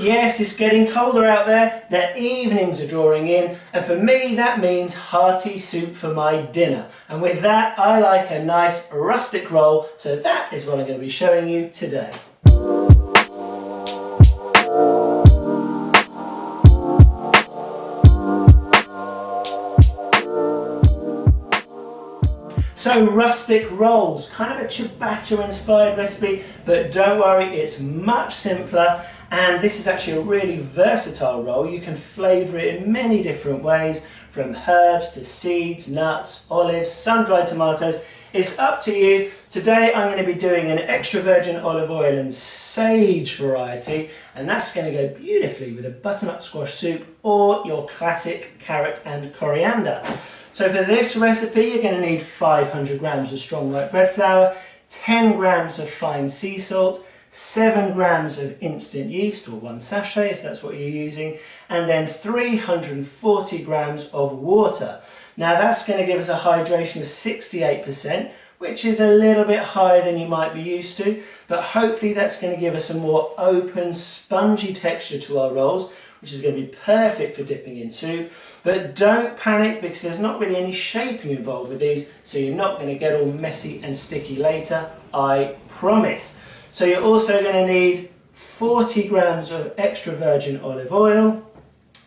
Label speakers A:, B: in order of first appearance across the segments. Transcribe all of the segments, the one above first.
A: Yes, it's getting colder out there, the evenings are drawing in, and for me that means hearty soup for my dinner. And with that, I like a nice rustic roll, so that is what I'm going to be showing you today. So rustic rolls, kind of a ciabatta inspired recipe, but don't worry, it's much simpler, and this is actually a really versatile roll. You can flavour it in many different ways, from herbs to seeds, nuts, olives, sun-dried tomatoes. It's up to you. Today I'm going to be doing an extra virgin olive oil and sage variety, and that's going to go beautifully with a butternut squash soup or your classic carrot and coriander. So for this recipe you're going to need 500 grams of strong white bread flour, 10 grams of fine sea salt, 7 grams of instant yeast, or 1 sachet if that's what you're using, and then 340 grams of water. Now that's going to give us a hydration of 68%, which is a little bit higher than you might be used to, but hopefully that's going to give us a more open, spongy texture to our rolls, which is going to be perfect for dipping in soup. But don't panic, because there's not really any shaping involved with these, so you're not going to get all messy and sticky later, I promise. So you're also going to need 40 grams of extra virgin olive oil,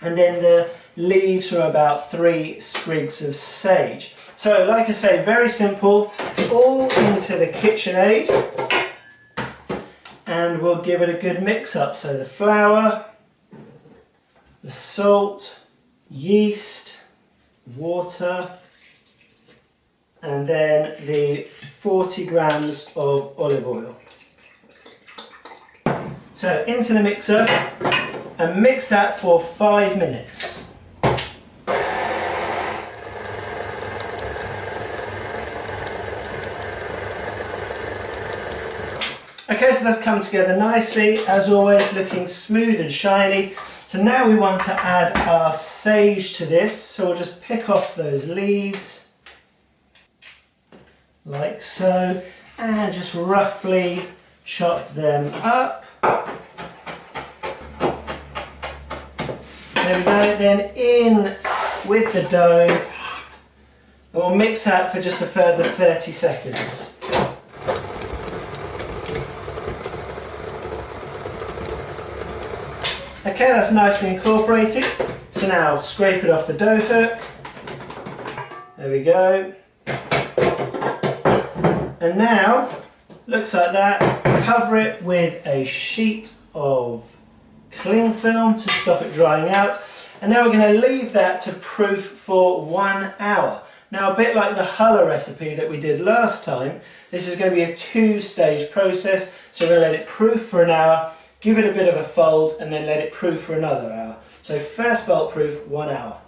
A: and then the leaves from about 3 sprigs of sage. So like I say, very simple, all into the KitchenAid, and we'll give it a good mix up. So the flour, the salt, yeast, water, and then the 40 grams of olive oil. So into the mixer and mix that for 5 minutes. Okay, so that's come together nicely, as always looking smooth and shiny. So now we want to add our sage to this, so we'll just pick off those leaves, like so, and just roughly chop them up. There we go, then in with the dough, and we'll mix that for just a further 30 seconds. Okay, that's nicely incorporated. So now scrape it off the dough hook. There we go. And now, looks like that. Cover it with a sheet of cling film to stop it drying out. And now we're going to leave that to proof for 1 hour. Now, a bit like the challah recipe that we did last time, this is going to be a 2-stage process. So we're going to let it proof for an hour, give it a bit of a fold, and then let it proof for another hour. So first bulk proof, 1 hour.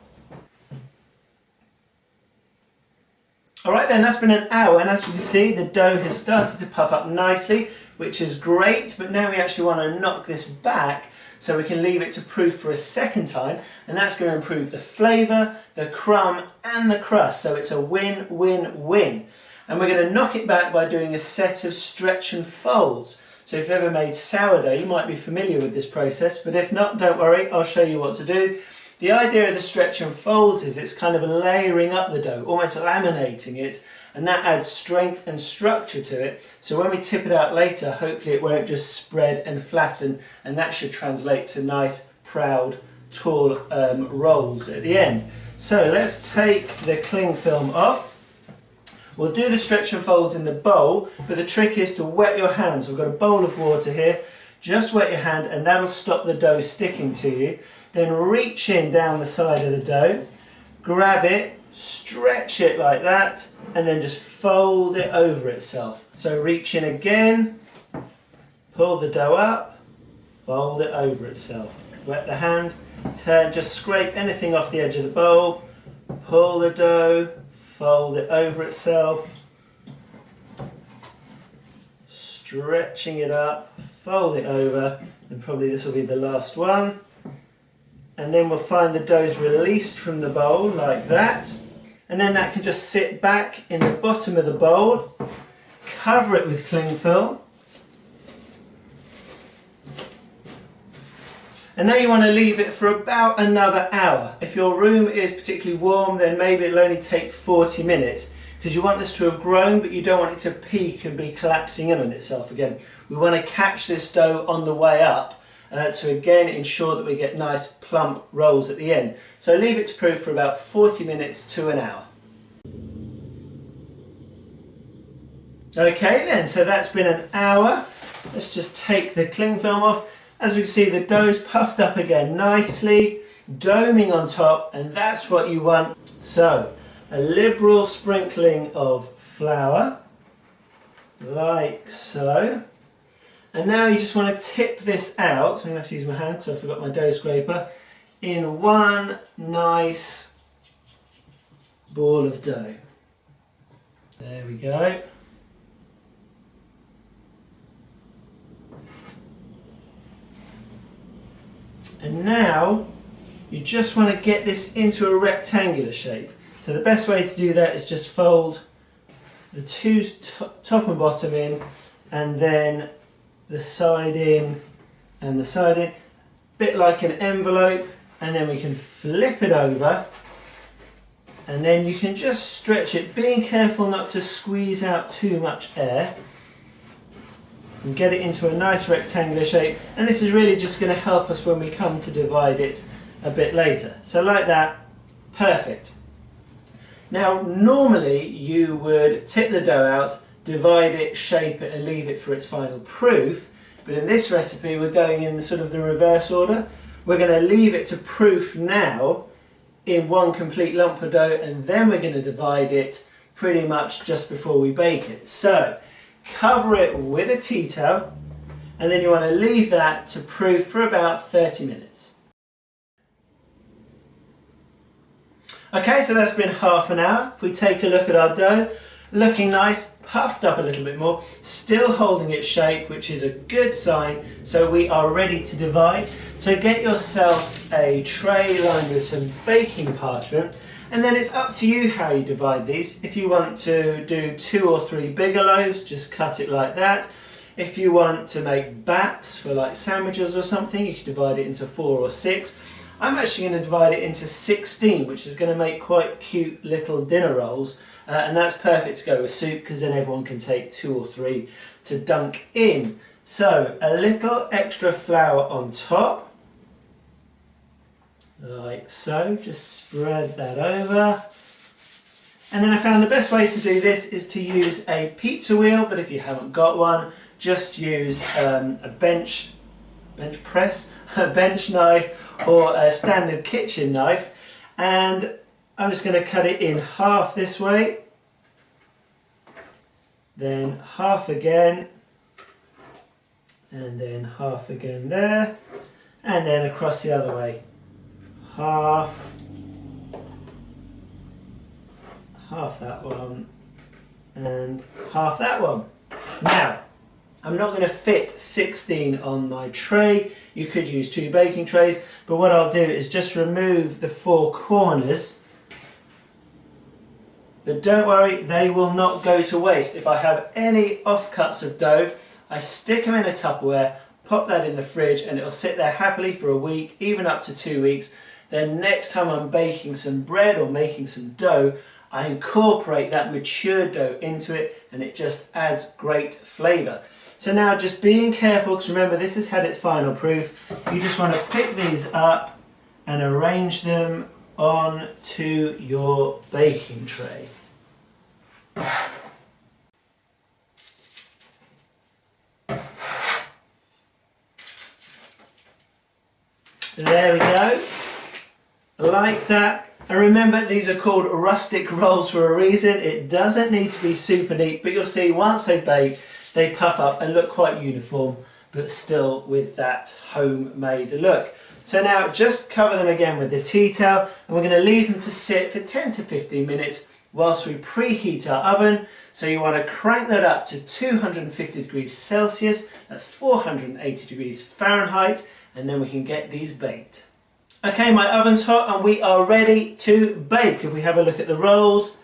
A: Alright then, that's been an hour, and as you can see, the dough has started to puff up nicely, which is great, but now we actually want to knock this back so we can leave it to proof for a second time, and that's going to improve the flavour, the crumb, and the crust, so it's a win-win-win. And we're going to knock it back by doing a set of stretch and folds. So if you've ever made sourdough, you might be familiar with this process, but if not, don't worry, I'll show you what to do. The idea of the stretch and folds is it's kind of layering up the dough, almost laminating it, and that adds strength and structure to it. So when we tip it out later, hopefully it won't just spread and flatten, and that should translate to nice, proud, tall rolls at the end. So let's take the cling film off. We'll do the stretch and folds in the bowl, but the trick is to wet your hands. We've got a bowl of water here. Just wet your hand, and that'll stop the dough sticking to you. Then reach in down the side of the dough, grab it, stretch it like that, and then just fold it over itself. So reach in again, pull the dough up, fold it over itself. Wet the hand, turn, just scrape anything off the edge of the bowl, pull the dough, fold it over itself, stretching it up, fold it over, and probably this will be the last one. And then we'll find the dough's released from the bowl like that, and then that can just sit back in the bottom of the bowl. Cover it with cling film, And now you want to leave it for about another hour. If your room is particularly warm, then maybe it'll only take 40 minutes because you want this to have grown, but you don't want it to peak and be collapsing in on itself again. We want to catch this dough on the way up to again ensure that we get nice plump rolls at the end. So leave it to proof for about 40 minutes to an hour. Okay then, so that's been an hour. Let's just take the cling film off. As we can see, the dough's puffed up again nicely, doming on top, and that's what you want. So, a liberal sprinkling of flour, like so. And now you just want to tip this out. I'm going to have to use my hand because I forgot my dough scraper. In one nice ball of dough. There we go. And now you just want to get this into a rectangular shape. So the best way to do that is just fold the two top and bottom in, and then the side in and the side in, a bit like an envelope, and then we can flip it over, and then you can just stretch it, being careful not to squeeze out too much air, and get it into a nice rectangular shape. And this is really just going to help us when we come to divide it a bit later. So like that, perfect. Now normally you would tip the dough out, divide it, shape it and leave it for its final proof, but in this recipe we're going in the reverse order. We're going to leave it to proof now in one complete lump of dough, and then we're going to divide it pretty much just before we bake it. So cover it with a tea towel, and then you want to leave that to proof for about 30 minutes. Okay, so that's been half an hour. If we take a look at our dough, looking nice, puffed up a little bit more, still holding its shape, which is a good sign, so we are ready to divide. So get yourself a tray lined with some baking parchment, and then it's up to you how you divide these. If you want to do 2 or 3 bigger loaves, just cut it like that. If you want to make baps for like sandwiches or something, you can divide it into 4 or 6. I'm actually going to divide it into 16, which is going to make quite cute little dinner rolls, and that's perfect to go with soup because then everyone can take 2 or 3 to dunk in. So a little extra flour on top, like so, just spread that over. And then I found the best way to do this is to use a pizza wheel, but if you haven't got one, just use a bench press, a bench knife, or a standard kitchen knife, and I'm just going to cut it in half this way, then half again, and then half again there, and then across the other way, half that one, and half that one. Now, I'm not going to fit 16 on my tray. You could use 2 baking trays, but what I'll do is just remove the 4 corners. But don't worry, they will not go to waste. If I have any offcuts of dough, I stick them in a Tupperware, pop that in the fridge, and it'll sit there happily for a week, even up to 2 weeks. Then next time I'm baking some bread or making some dough, I incorporate that matured dough into it, and it just adds great flavour. So now just being careful, because remember this has had its final proof, you just want to pick these up and arrange them onto your baking tray. There we go, like that. And remember, these are called rustic rolls for a reason. It doesn't need to be super neat, but you'll see once they bake, they puff up and look quite uniform, but still with that homemade look. So now just cover them again with the tea towel, and we're going to leave them to sit for 10 to 15 minutes whilst we preheat our oven. So you want to crank that up to 250 degrees Celsius, that's 480 degrees Fahrenheit, and then we can get these baked. Okay, my oven's hot and we are ready to bake. If we have a look at the rolls,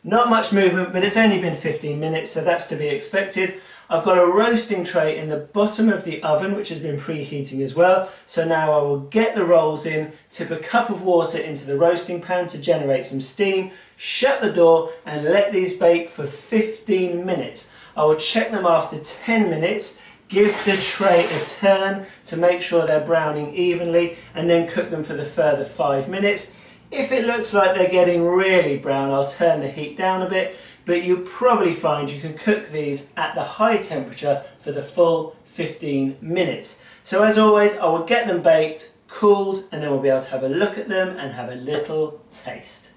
A: not much movement, but it's only been 15 minutes, so that's to be expected. I've got a roasting tray in the bottom of the oven which has been preheating as well. So now I will get the rolls in, tip a cup of water into the roasting pan to generate some steam, shut the door and let these bake for 15 minutes. I will check them after 10 minutes, give the tray a turn to make sure they're browning evenly and then cook them for the further 5 minutes. If it looks like they're getting really brown, I'll turn the heat down a bit, but you'll probably find you can cook these at the high temperature for the full 15 minutes. So as always, I will get them baked, cooled, and then we'll be able to have a look at them and have a little taste.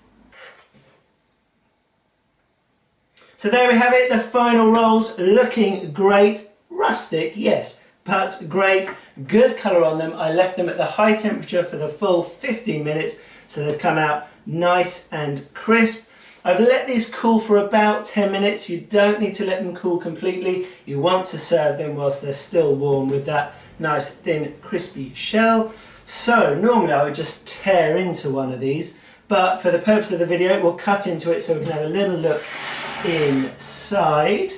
A: So there we have it, the final rolls, looking great. Rustic, yes, but great. Good colour on them. I left them at the high temperature for the full 15 minutes, so they've come out nice and crisp. I've let these cool for about 10 minutes. You don't need to let them cool completely. You want to serve them whilst they're still warm with that nice thin crispy shell. So normally I would just tear into one of these, but for the purpose of the video we'll cut into it so we can have a little look inside.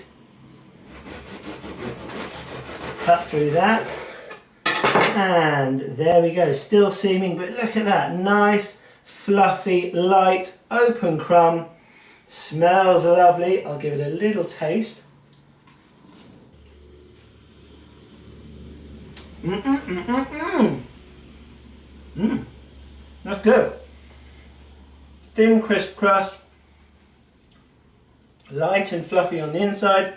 A: Cut through that, and there we go, still seaming, but look at that, nice, fluffy, light, open crumb. Smells lovely. I'll give it a little taste. That's good. Thin, crisp crust, light and fluffy on the inside.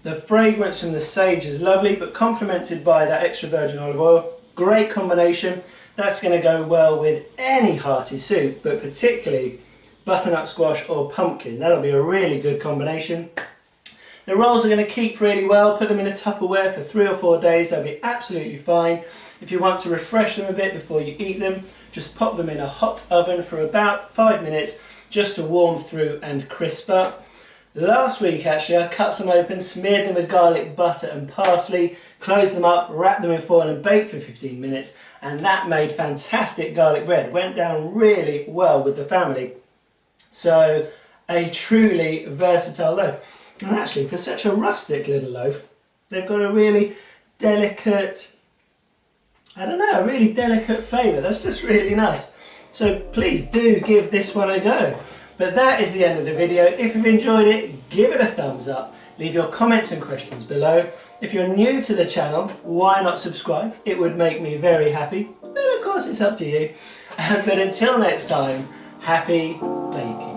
A: The fragrance from the sage is lovely, but complemented by that extra virgin olive oil. Great combination. That's going to go well with any hearty soup, but particularly butternut squash or pumpkin. That'll be a really good combination. The rolls are going to keep really well. Put them in a Tupperware for 3 or 4 days. They'll be absolutely fine. If you want to refresh them a bit before you eat them, just pop them in a hot oven for about 5 minutes just to warm through and crisp up. Last week actually I cut some open, smeared them with garlic butter and parsley, closed them up, wrapped them in foil and baked for 15 minutes, and that made fantastic garlic bread. Went down really well with the family. So a truly versatile loaf. And actually for such a rustic little loaf, they've got a really delicate, I don't know, a really delicate flavour. That's just really nice. So please do give this one a go. But that is the end of the video. If you've enjoyed it, give it a thumbs up. Leave your comments and questions below. If you're new to the channel, why not subscribe? It would make me very happy. But of course it's up to you. But until next time, happy baking.